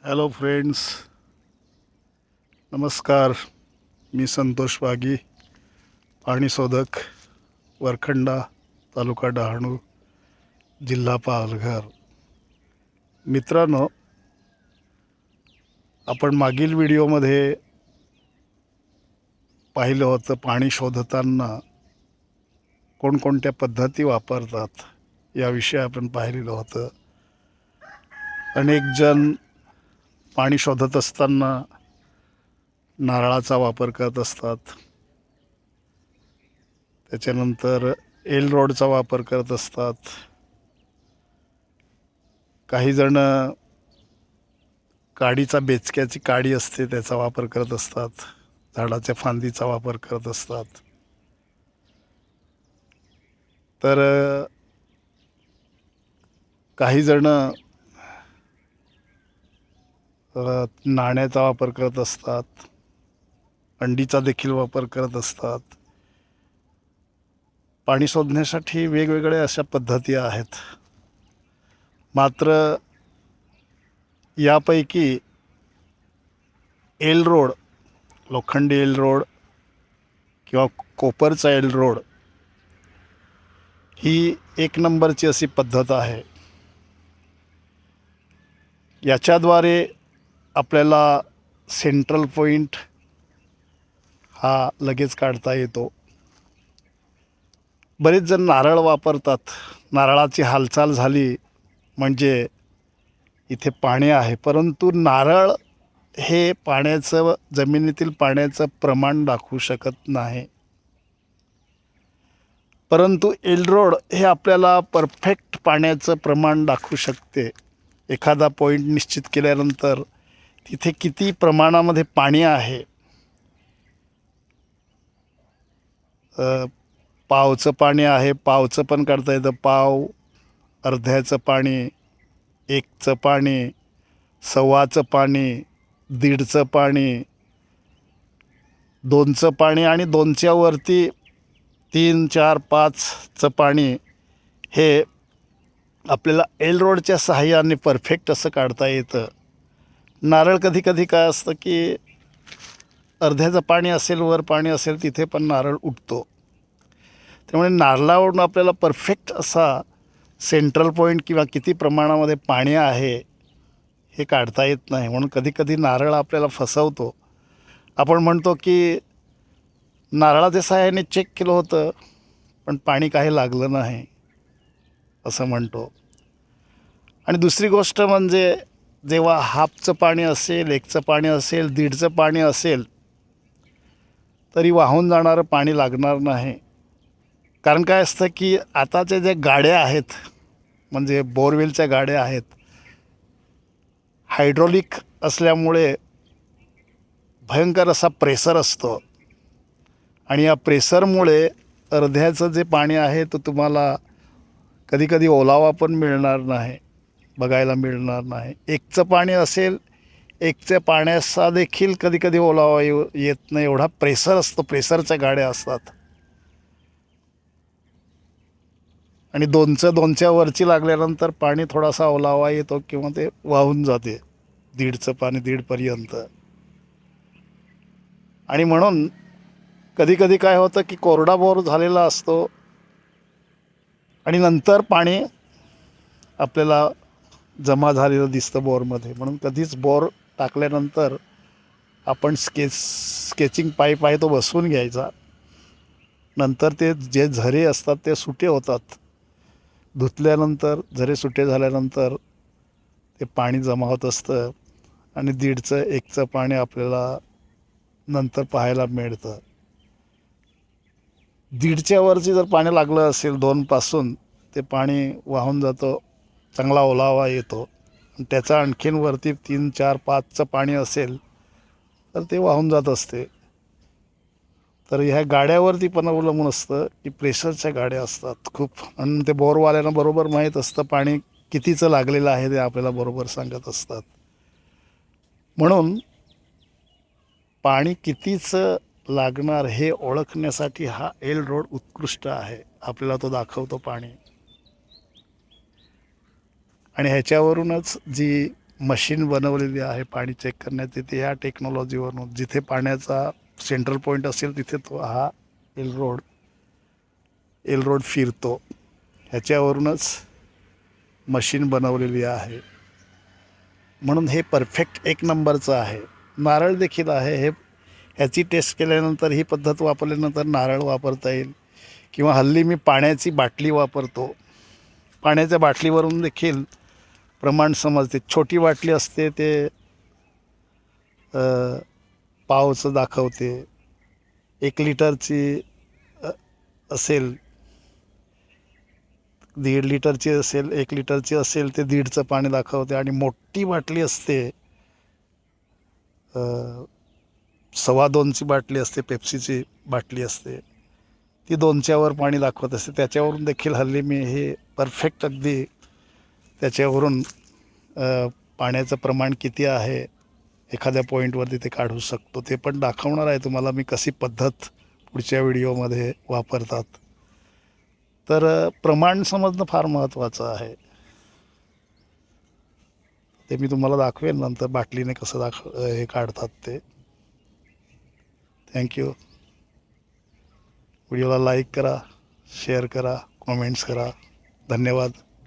Hello friends, नमस्कार. मी संतोष वागी, पाणी शोधक, वरखंडा, तालुका डहाणू, जिल्हा पालघर. मित्रांनो, आपण मागील व्हिडिओमध्ये पाहिलं होतं पाणी शोधताना कोणकोणत्या पद्धती वापरतात याविषयी आपण पाहिलेलं होतं. अनेक जण पाणी शोधत असताना नारळाचा वापर करत असतात. त्याच्यानंतर एल रोडचा वापर करत असतात. काही जण काडीचा बेचक्याची काडी असते त्याचा वापर करत असतात. झाडाच्या फांदीचा वापर करत असतात. तर काही जण नाण्याचा वापर करत असतात. अंडीचा देखील वापर करत असतात. पाणी शोधण्यासाठी वेगवेगळ्या अशा पद्धती आहेत. मात्र यापैकी एल रोड, लोखंडी एल रोड किंवा कोपरचा एल रोड ही एक नंबरची अशी पद्धत आहे. याच्याद्वारे आपल्याला सेंट्रल पॉईंट हा लगेच काढता येतो. बरेच जण नारळ वापरतात. नारळाची हालचाल झाली म्हणजे इथे पाणी आहे, परंतु नारळ हे पाण्याचं, जमिनीतील पाण्याचं प्रमाण दाखवू शकत नाही. परंतु एल रोड हे आपल्याला परफेक्ट पाण्याचं प्रमाण दाखवू शकते. एखादा पॉईंट निश्चित केल्यानंतर तिथे किती प्रमाणामध्ये पाणी आहे, पावचं पाणी आहे, पावचं पण काढता येतं. पाव, अर्ध्याचं पाणी, एकचं पाणी, सव्वाचं पाणी, दीडचं पाणी, दोनचं पाणी आणि दोनच्या वरती 3, 4, 5चं पाणी हे आपल्याला एल रोडच्या सहाय्याने परफेक्ट असं काढता येतं. नारळ कधी कधी काय असतं की अर्ध्याचं पाणी असेल, वर पाणी असेल, तिथे पण नारळ उठतो. त्यामुळे नारळावरून आपल्याला परफेक्ट असा सेंट्रल पॉईंट किंवा किती प्रमाणामध्ये पाणी आहे हे काढता येत नाही. म्हणून कधीकधी नारळ आपल्याला फसवतो. आपण म्हणतो की नारळाच्या सहाय्याने चेक केलं होतं पण पाणी काही लागलं नाही असं म्हणतो. आणि दुसरी गोष्ट म्हणजे जेव्हा हाफचं पाणी असेल, एकचं पाणी असेल, दीडचं पाणी असेल, तरी वाहून जाणारं पाणी लागणार नाही. कारण काय असतं की आताच्या ज्या गाड्या आहेत, म्हणजे बोरवेलच्या गाड्या आहेत, हायड्रॉलिक असल्यामुळे भयंकर असा प्रेशर असतो आणि या प्रेशरमुळे अर्ध्याचं जे पाणी आहे तर तुम्हाला कधीकधी ओलावा पण मिळणार नाही, बघायला मिळणार नाही. एकचं पाणी असेल, एकच्या पाण्याचा देखील कधीकधी ओलावा येत नाही, एवढा प्रेशर असतो, प्रेशरच्या गाड्या असतात. आणि दोनच्या वरची लागल्यानंतर पाणी थोडासा ओलावा येतो किंवा ते वाहून जाते, दीडचं पाणी दीडपर्यंत. आणि म्हणून कधीकधी काय होतं की कोरडा बोर झालेला असतो आणि नंतर पाणी आपल्याला जमा झालेलं दिसतं बोरमध्ये. म्हणून कधीच बोर टाकल्यानंतर आपण स्केचिंग पाईप आहे तो बसवून घ्यायचा. नंतर ते जे झरे असतात ते सुटे होतात. धुतल्यानंतर झरे सुटे झाल्यानंतर ते पाणी जमा होत असतं आणि दीडचं एकचं पाणी आपल्याला नंतर पाहायला मिळतं. दीडच्या वरची जर पाणी लागलं असेल 2पासून, ते पाणी वाहून जातं, चांगला ओलावा येतो. त्याचा आणखीन वरती 3, 4, 5चं पाणी असेल तर ते वाहून जात असते. तर ह्या गाड्यावरती पण अवलंबून असतं की प्रेशरच्या गाड्या असतात खूप, आणि ते बोरवाल्यांना बरोबर माहीत असतं पाणी कितीचं लागलेलं आहे, ते आपल्याला बरोबर सांगत असतात. म्हणून पाणी कितीचं लागणार हे ओळखण्यासाठी हा एल रोड उत्कृष्ट आहे. आपल्याला तो दाखवतो पाणी. आणि ह्याच्यावरूनच जी मशीन बनवलेली आहे पाणी चेक करण्यात येते ह्या टेक्नॉलॉजीवरून. जिथे पाण्याचा सेंट्रल पॉईंट असेल तिथे तो हा एल रोड फिरतो. ह्याच्यावरूनच मशीन बनवलेली आहे. म्हणून हे परफेक्ट एक नंबरचं आहे. नारळ देखील आहे. ह्याची टेस्ट केल्यानंतर, ही पद्धत वापरल्यानंतर नारळ वापरता येईल. किंवा हल्ली मी पाण्याची बाटली वापरतो. पाण्याच्या बाटलीवरून देखील प्रमाण समजते. छोटी बाटली असते ते पावचं दाखवते. 1 लिटरची असेल, 1.5 लिटरची असेल, 1 लिटरची असेल ते 1.5चं पाणी दाखवते. आणि मोठी बाटली असते, 2.25ची बाटली असते, पेप्सीची बाटली असते, ती 2च्या वर पाणी दाखवत असते. त्याच्यावरून देखील हल्ली मी हे परफेक्ट अगदी त्याच्यावरून पाण्याचं प्रमाण किती आहे एखाद्या पॉईंटवरती ते काढू शकतो. ते पण दाखवणार आहे तुम्हाला मी कशी पद्धत पुढच्या व्हिडिओमध्ये वापरतात. तर प्रमाण समजणं फार महत्त्वाचं आहे. ते मी तुम्हाला दाखवेन नंतर बाटलीने कसं हे काढतात ते. थँक्यू. व्हिडिओला लाईक करा, शेअर करा, कॉमेंट्स करा. धन्यवाद.